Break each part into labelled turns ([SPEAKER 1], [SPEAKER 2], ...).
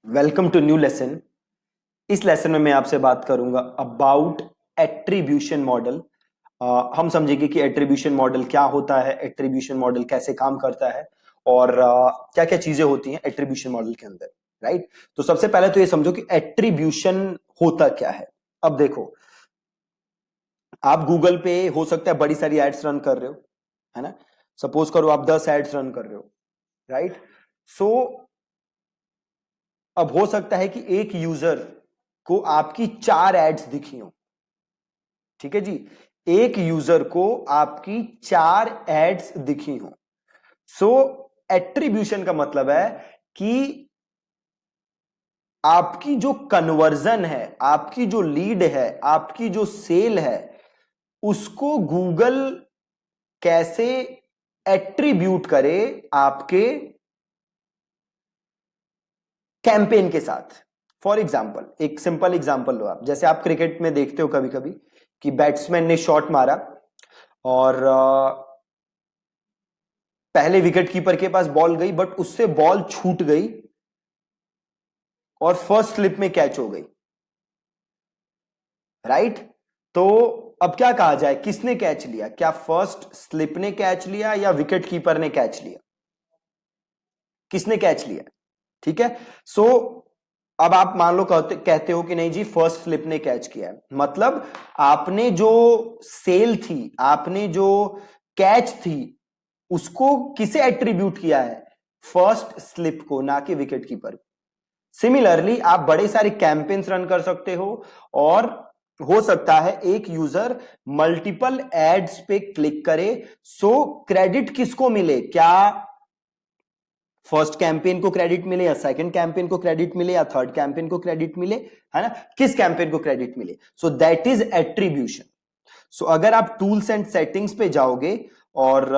[SPEAKER 1] Welcome to new lesson. इस lesson में मैं आपसे बात करूंगा अबाउट एट्रीब्यूशन मॉडल। हम समझेंगे कि एट्रीब्यूशन मॉडल क्या होता है, एट्रीब्यूशन मॉडल कैसे काम करता है और क्या क्या चीजें होती हैं एट्रीब्यूशन मॉडल के अंदर। राइट। तो सबसे पहले तो ये समझो कि एट्रीब्यूशन होता क्या है। अब देखो, आप गूगल पे हो सकता है बड़ी सारी एड्स रन कर रहे हो, है ना। सपोज करो आप 10 एड्स रन कर रहे हो। राइट। सो अब हो सकता है कि एक यूजर को आपकी 4 एड्स दिखी हो। ठीक है जी। एक यूजर को आपकी 4 एड्स दिखी हो। सो एट्रीब्यूशन का मतलब है कि आपकी जो कन्वर्जन है, आपकी जो लीड है, आपकी जो सेल है, उसको गूगल कैसे एट्रीब्यूट करे आपके कैंपेन के साथ। फॉर एग्जाम्पल, एक सिंपल एग्जाम्पल लो आप। जैसे आप क्रिकेट में देखते हो कभी कभी कि बैट्समैन ने शॉट मारा और पहले विकेट कीपर के पास बॉल गई, बट उससे बॉल छूट गई और फर्स्ट स्लिप में कैच हो गई। राइट। तो अब क्या कहा जाए, किसने कैच लिया? क्या फर्स्ट स्लिप ने कैच लिया या विकेट कीपर ने कैच लिया? किसने कैच लिया? ठीक है। सो अब आप मान लो कहते हो कि नहीं जी, फर्स्ट स्लिप ने कैच किया है। मतलब आपने जो सेल थी, आपने जो कैच थी, उसको किसे एट्रीब्यूट किया है? फर्स्ट स्लिप को, ना कि विकेट कीपर। सिमिलरली आप बड़े सारे कैंपेन्स रन कर सकते हो और हो सकता है एक यूजर मल्टीपल एड्स पे क्लिक करे। सो क्रेडिट किसको मिले? क्या फर्स्ट कैंपेन को क्रेडिट मिले या सेकंड कैंपेन को क्रेडिट मिले या थर्ड कैंपेन को क्रेडिट मिले, है ना। किस कैंपेन को क्रेडिट मिले? So that is attribution. So अगर आप टूल्स एंड सेटिंग्स पे जाओगे और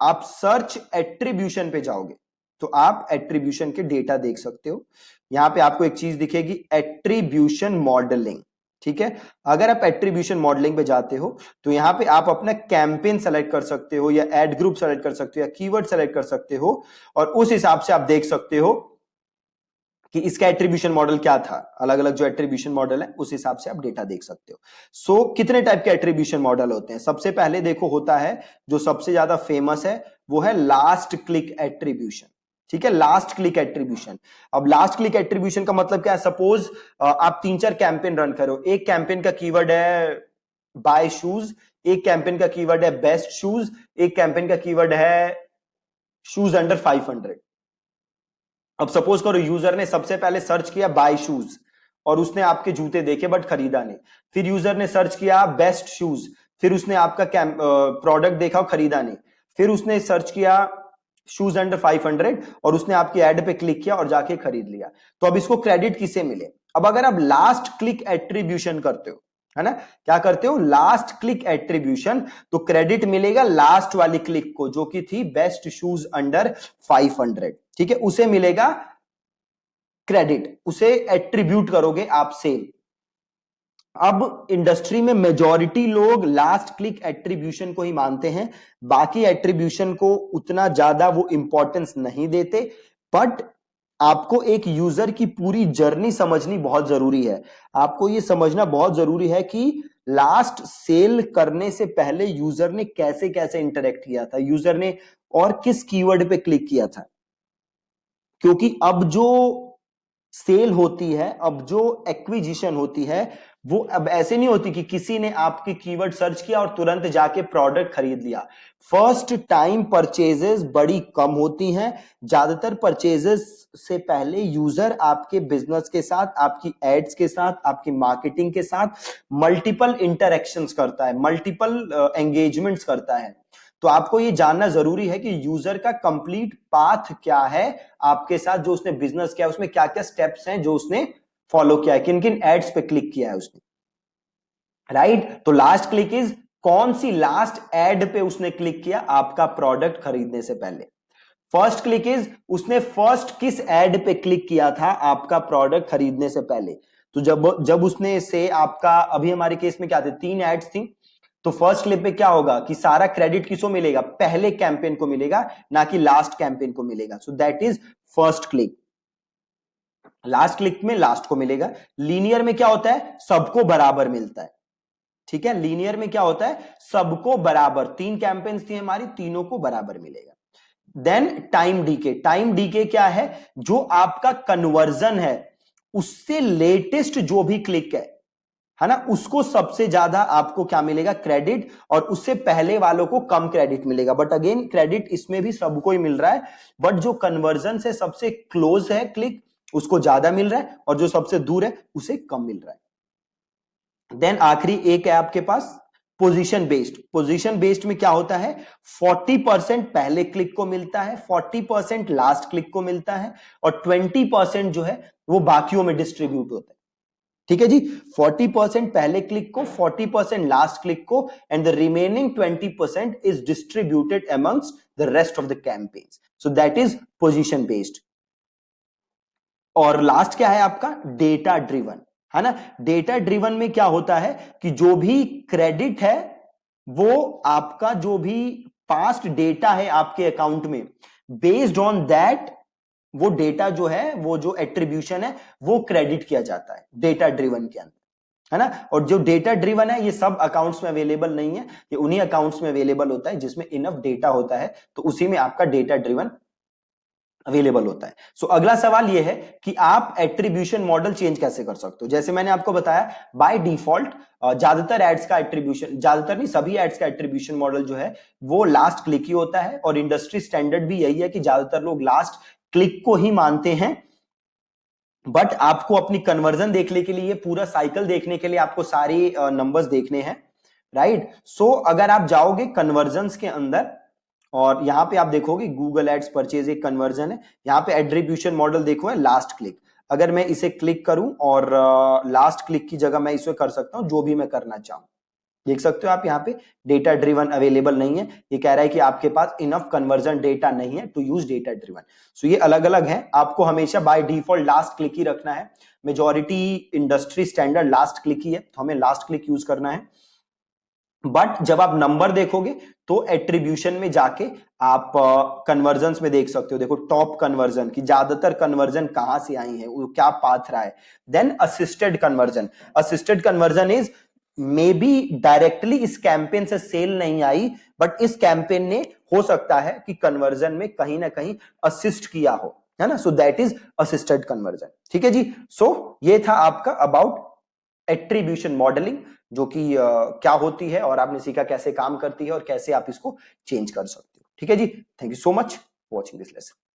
[SPEAKER 1] आप सर्च एट्रीब्यूशन पे जाओगे तो आप एट्रीब्यूशन के डेटा देख सकते हो। यहां पे आपको एक चीज दिखेगी, एट्रीब्यूशन मॉडलिंग। ठीक है। अगर आप एट्रीब्यूशन मॉडलिंग पे जाते हो तो यहां पे आप अपना कैंपेन सेलेक्ट कर सकते हो या एड ग्रुप सेलेक्ट कर सकते हो या कीवर्ड सेलेक्ट कर सकते हो और उस हिसाब से आप देख सकते हो कि इसका एट्रीब्यूशन मॉडल क्या था। अलग अलग जो एट्रीब्यूशन मॉडल है उस हिसाब से आप डेटा देख सकते हो। सो कितने टाइप के एट्रीब्यूशन मॉडल होते हैं? सबसे पहले देखो, होता है जो सबसे ज्यादा फेमस है वो है लास्ट क्लिक एट्रीब्यूशन। ठीक है, लास्ट क्लिक एट्रीब्यूशन। अब लास्ट क्लिक एट्रीब्यूशन का मतलब क्या है? सपोज आप 3-4 कैंपेन रन करो। एक कैंपेन का कीवर्ड है बाय शूज, एक कैंपेन का कीवर्ड है बेस्ट शूज, एक कैंपेन का कीवर्ड है शूज अंडर 500। अब सपोज करो यूजर ने सबसे पहले सर्च किया बाय शूज और उसने आपके जूते देखे बट खरीदा नहीं। फिर यूजर ने सर्च किया बेस्ट शूज, फिर उसने आपका प्रोडक्ट देखा और खरीदा नहीं। फिर उसने सर्च किया शूज अंडर 500 और उसने आपकी एड पे क्लिक किया और जाके खरीद लिया। तो अब इसको क्रेडिट किसे मिले? अब अगर आप लास्ट क्लिक एट्रीब्यूशन करते हो, है ना, क्या करते हो? लास्ट क्लिक एट्रीब्यूशन, तो क्रेडिट मिलेगा लास्ट वाली क्लिक को जो कि थी बेस्ट शूज अंडर 500। ठीक है, उसे मिलेगा क्रेडिट, उसे एट्रीब्यूट करोगे आप सेल। अब इंडस्ट्री में मेजॉरिटी लोग लास्ट क्लिक एट्रीब्यूशन को ही मानते हैं, बाकी एट्रीब्यूशन को उतना ज्यादा वो इंपॉर्टेंस नहीं देते। बट आपको एक यूजर की पूरी जर्नी समझनी बहुत जरूरी है। आपको यह समझना बहुत जरूरी है कि लास्ट सेल करने से पहले यूजर ने कैसे कैसे इंटरेक्ट किया था, यूजर ने और किस कीवर्ड पे क्लिक किया था। क्योंकि अब जो सेल होती है, अब जो एक्विजिशन होती है, वो अब ऐसे नहीं होती कि किसी ने आपकी कीवर्ड सर्च किया और तुरंत जाके प्रोडक्ट खरीद लिया। फर्स्ट टाइम परचेजेस बड़ी कम होती हैं। ज्यादातर परचेजेस से पहले यूजर आपके बिजनेस के साथ, आपकी एड्स के साथ, आपकी मार्केटिंग के साथ मल्टीपल इंटरेक्शंस करता है, मल्टीपल एंगेजमेंट्स करता है। तो आपको ये जानना जरूरी है कि यूजर का कंप्लीट पाथ क्या है आपके साथ, जो उसने बिजनेस किया उसमें क्या क्या स्टेप्स हैं जो उसने फॉलो किया है, किन किन एड्स पे क्लिक किया है उसने। राइट। तो लास्ट क्लिक इज कौन सी लास्ट एड पे उसने क्लिक किया आपका प्रोडक्ट खरीदने से पहले। फर्स्ट क्लिक इज उसने फर्स्ट किस एड पे क्लिक किया था आपका प्रोडक्ट खरीदने से पहले। तो जब जब उसने से आपका, अभी हमारे केस में क्या थे, 3 एड्स थी। तो फर्स्ट क्लिप पे क्या होगा कि सारा क्रेडिट किसको मिलेगा? पहले कैंपेन को मिलेगा, ना कि लास्ट कैंपेन को मिलेगा। सो that is first click. Last click में लास्ट को मिलेगा। लीनियर में क्या होता है, सबको बराबर मिलता है, ठीक है। लीनियर में क्या होता है, सबको बराबर, 3 कैंपेन्स थी हमारी, तीनों को बराबर मिलेगा। Then time decay, time decay क्या है, जो आपका कन्वर्जन है उससे लेटेस्ट जो भी क्लिक है ना, उसको सबसे ज्यादा आपको क्या मिलेगा, क्रेडिट, और उससे पहले वालों को कम क्रेडिट मिलेगा। बट अगेन क्रेडिट इसमें भी सबको ही मिल रहा है, बट जो कन्वर्जन से सबसे क्लोज है क्लिक उसको ज्यादा मिल रहा है, और जो सबसे दूर है उसे कम मिल रहा है। देन आखिरी एक है आपके पास पोजीशन बेस्ड। पोजीशन बेस्ड में क्या होता है, 40% पहले क्लिक को मिलता है, 40% लास्ट क्लिक को मिलता है, और 20% जो है वो बाकियों में डिस्ट्रीब्यूट होता है, ठीक है जी। 40% पहले क्लिक को, 40% लास्ट क्लिक को, and the remaining 20% is distributed amongst the rest of the campaigns. So that is position based. और लास्ट क्या है आपका, डेटा ड्रिवन, है ना। डेटा ड्रिवन में क्या होता है कि जो भी क्रेडिट है वो आपका जो भी पास्ट डेटा है आपके अकाउंट में, बेस्ड ऑन दैट वो डेटा जो है, वो जो एट्रीब्यूशन है वो क्रेडिट किया जाता है डेटा ड्रिवन के अंदर, है ना। और जो डेटा ड्रिवन है ये सब अकाउंट्स में अवेलेबल नहीं है, ये उन्हीं अकाउंट्स में अवेलेबल होता है जिसमें इनफ डेटा होता है, तो उसी में आपका डेटा ड्रिवन अवेलेबल होता है। सो अगला सवाल यह है कि आप एट्रीब्यूशन मॉडल चेंज कैसे कर सकते हो। जैसे मैंने आपको बताया, बाय डिफॉल्ट ज्यादातर एड्स का एट्रीब्यूशन, ज्यादातर नहीं सभी एड्स का एट्रीब्यूशन मॉडल जो है वो लास्ट क्लिक ही होता है, और इंडस्ट्री स्टैंडर्ड भी यही है कि ज्यादातर लोग लास्ट क्लिक को ही मानते हैं। बट आपको अपनी कन्वर्जन देखने के लिए, पूरा साइकिल देखने के लिए आपको सारे नंबर्स देखने हैं, राइट। सो अगर आप जाओगे कन्वर्जन्स के अंदर और यहां पे आप देखोगे गूगल एड्स परचेज एक कन्वर्जन है, यहां पे एट्रीब्यूशन मॉडल देखो है लास्ट क्लिक। अगर मैं इसे क्लिक करूं और लास्ट क्लिक की जगह मैं इसे कर सकता हूं जो भी मैं करना चाहूं, देख सकते हो आप यहाँ पे डेटा ड्रिवन अवेलेबल नहीं है, ये कह रहा है कि आपके पास इनफ कन्वर्जन डेटा नहीं है to use data driven. So ये अलग अलग है, आपको हमेशा बाय डिफॉल्ट लास्ट क्लिक ही रखना है। Majority industry standard last click ही है, तो हमें लास्ट क्लिक यूज करना है। बट जब आप नंबर देखोगे तो एट्रीब्यूशन में जाके आप कन्वर्जन्स में देख सकते हो, देखो टॉप कन्वर्जन की ज्यादातर कन्वर्जन कहां से आई है, वो क्या पाथ रहा है। Then assisted conversion, assisted conversion is maybe बी डायरेक्टली इस कैंपेन से सेल नहीं आई, बट इस कैंपेन ने हो सकता है कि कन्वर्जन में कहीं ना कहीं असिस्ट किया हो, है ना। सो दैट इज असिस्टेड कन्वर्जन, ठीक है जी। सो ये था आपका अबाउट एट्रीब्यूशन मॉडलिंग, जो कि क्या होती है और आपने सीखा कैसे काम करती है और कैसे आप इसको चेंज कर सकते हो, ठीक है जी। Thank you so much for watching this lesson.